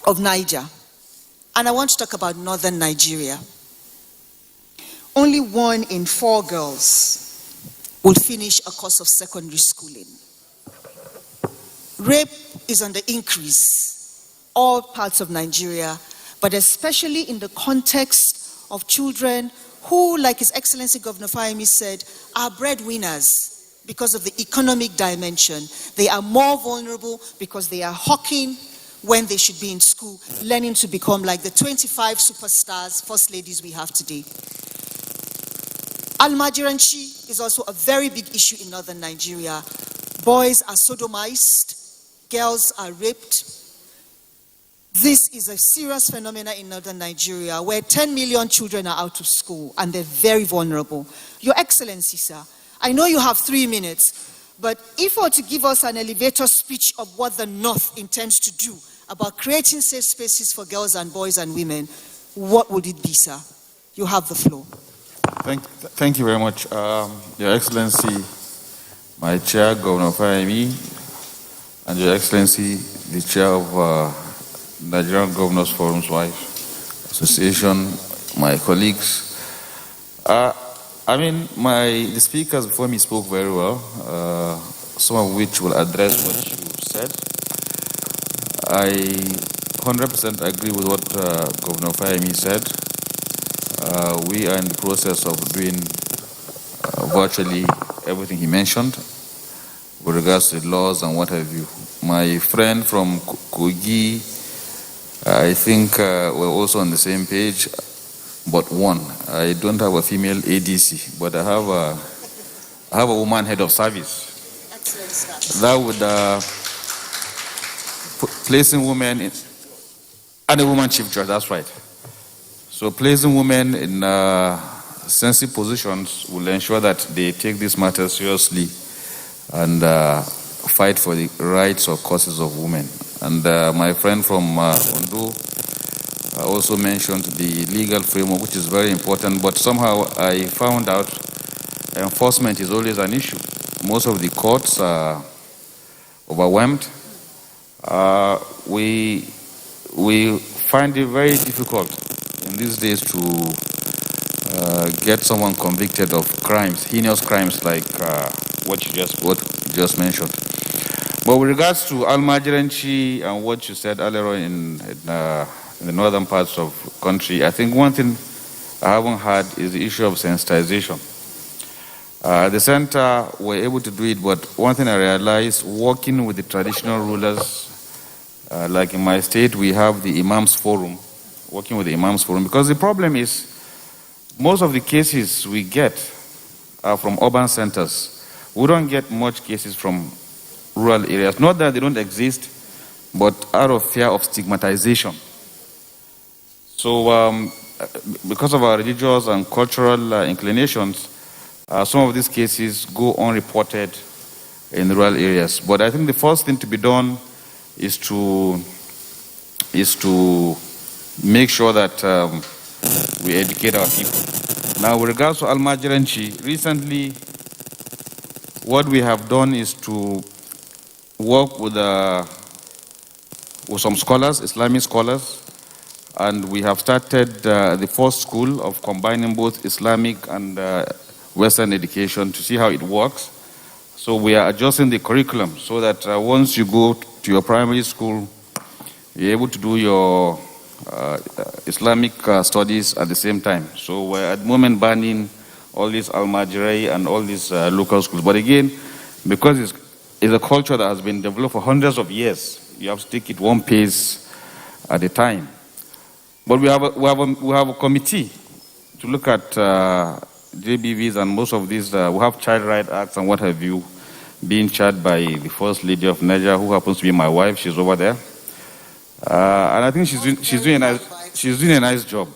of Niger, and I want to talk about northern Nigeria. Only 1 in 4 girls will finish a course of secondary schooling. Rape is on the increase, all parts of Nigeria, but especially in the context of children who, like His Excellency Governor Fayemi said, are breadwinners because of the economic dimension. They are more vulnerable because they are hawking when they should be in school, learning to become like the 25 superstars, first ladies we have today. Almajiranchi is also a very big issue in northern Nigeria. Boys are sodomized, girls are raped. This is a serious phenomenon in northern Nigeria where 10 million children are out of school and they're very vulnerable. Your Excellency, sir, I know you have 3 minutes, but if you were to give us an elevator speech of what the North intends to do about creating safe spaces for girls and boys and women, what would it be, sir? You have the floor. Thank you very much. Your Excellency, my chair, Governor Fayemi, and Your Excellency, the chair of Nigerian Governors Wives Association, my colleagues. The speakers before me spoke very well, some of which will address what you said. I 100% agree with what Governor Fayemi said. We are in the process of doing virtually everything he mentioned with regards to the laws and what have you. My friend from Kogi, I think we're also on the same page, but one. I don't have a female ADC, but I have a woman head of service. Excellent. That would placing women in, and a woman chief judge, that's right. So placing women in sensitive positions will ensure that they take this matter seriously and fight for the rights or causes of women. And my friend from Ondo also mentioned the legal framework, which is very important, but somehow I found out enforcement is always an issue. Most of the courts are overwhelmed. We find it very difficult in these days to get someone convicted of crimes, heinous crimes like what you just mentioned. But with regards to Almajiranchi and what you said earlier on in the northern parts of the country, I think one thing I haven't had is the issue of sensitization. The center were able to do it, but one thing I realized, working with the traditional rulers, like in my state, we have the Imams Forum, working with the Imams Forum, because the problem is most of the cases we get are from urban centers. We don't get much cases from rural areas. Not that they don't exist, but out of fear of stigmatization. So because of our religious and cultural inclinations, some of these cases go unreported in rural areas. But I think the first thing to be done is to make sure that we educate our people. Now, with regards to Almajiranchi, recently what we have done is to work with some scholars, Islamic scholars, and we have started the first school of combining both Islamic and Western education to see how it works. So we are adjusting the curriculum so that once you go to your primary school, you're able to do your Islamic studies at the same time. So we're at the moment banning all these Almajiri and all these local schools. But again, because it's a culture that has been developed for hundreds of years, you have to take it one pace at a time. But we have a committee to look at JBVs and most of these. We have child rights acts and what have you, being chaired by the First Lady of Niger, who happens to be my wife. She's over there, and I think she's doing a nice job.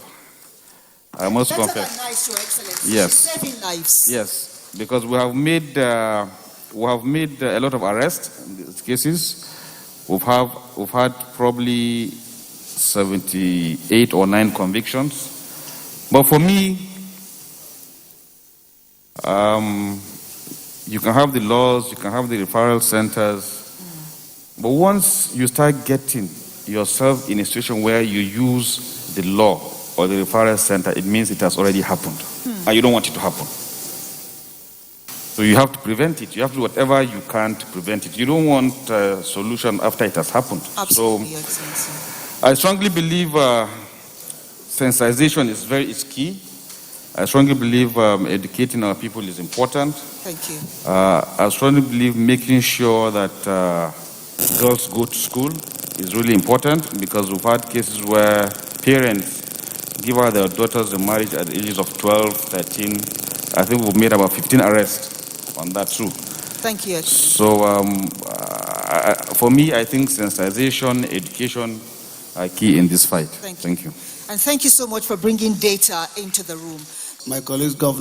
I must confess. Nice, Your Excellency. Yes. She's saving lives. Yes, because we have made a lot of arrests in these cases. We've had probably 78 or 9 convictions. But for me, you can have the laws, you can have the referral centers, but once you start getting yourself in a situation where you use the law or the referral center, it means it has already happened. And you don't want it to happen. So you have to prevent it. You have to do whatever you can to prevent it. You don't want a solution after it has happened. Absolutely, Your Excellency. So I strongly believe sensitization is key. I strongly believe educating our people is important. Thank you. I strongly believe making sure that girls go to school is really important, because we've had cases where parents give out their daughters in marriage at the ages of 12, 13. I think we've made about 15 arrests on that too. Thank you, Your Excellency. So for me, I think sensitization, education are key in this fight. Thank you. Thank you. And thank you so much for bringing data into the room. My colleagues, Governor.